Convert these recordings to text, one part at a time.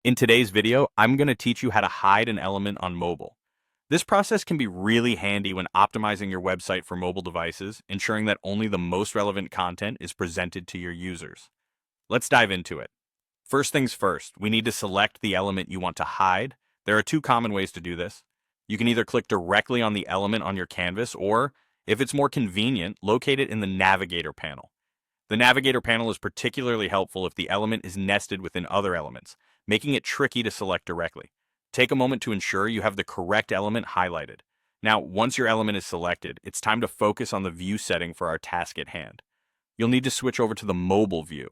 In today's video, I'm going to teach you how to hide an element on mobile. This process can be really handy when optimizing your website for mobile devices, ensuring that only the most relevant content is presented to your users. Let's dive into it. First things first, we need to select the element you want to hide. There are two common ways to do this. You can either click directly on the element on your canvas, or, if it's more convenient, locate it in the Navigator panel. The Navigator panel is particularly helpful if the element is nested within other elements, making it tricky to select directly. Take a moment to ensure you have the correct element highlighted. Now, once your element is selected, it's time to focus on the view setting for our task at hand. You'll need to switch over to the mobile view.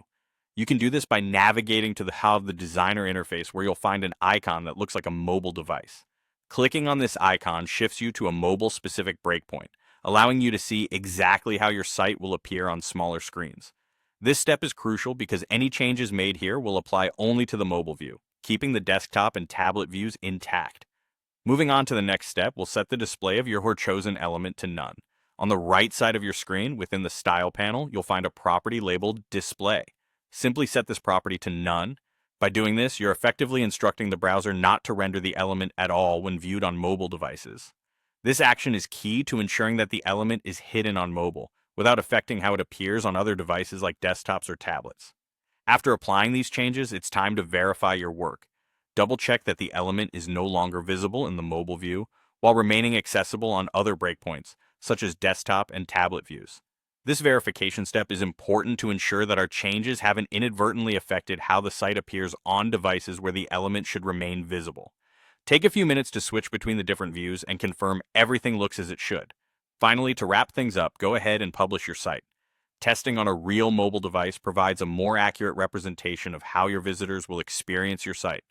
You can do this by navigating to the designer interface, where you'll find an icon that looks like a mobile device. Clicking on this icon shifts you to a mobile-specific breakpoint, allowing you to see exactly how your site will appear on smaller screens. This step is crucial because any changes made here will apply only to the mobile view, keeping the desktop and tablet views intact. Moving on to the next step, we'll set the display of your chosen element to none. On the right side of your screen, within the Style panel, you'll find a property labeled Display. Simply set this property to none. By doing this, you're effectively instructing the browser not to render the element at all when viewed on mobile devices. This action is key to ensuring that the element is hidden on mobile, without affecting how it appears on other devices like desktops or tablets. After applying these changes, it's time to verify your work. Double-check that the element is no longer visible in the mobile view, while remaining accessible on other breakpoints, such as desktop and tablet views. This verification step is important to ensure that our changes haven't inadvertently affected how the site appears on devices where the element should remain visible. Take a few minutes to switch between the different views and confirm everything looks as it should. Finally, to wrap things up, go ahead and publish your site. Testing on a real mobile device provides a more accurate representation of how your visitors will experience your site.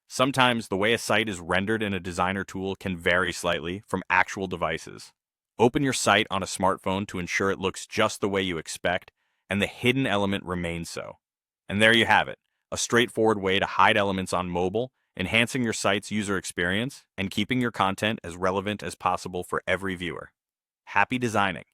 Sometimes, the way a site is rendered in a designer tool can vary slightly from actual devices. Open your site on a smartphone to ensure it looks just the way you expect, and the hidden element remains so. And there you have it, a straightforward way to hide elements on mobile, enhancing your site's user experience and keeping your content as relevant as possible for every viewer. Happy designing!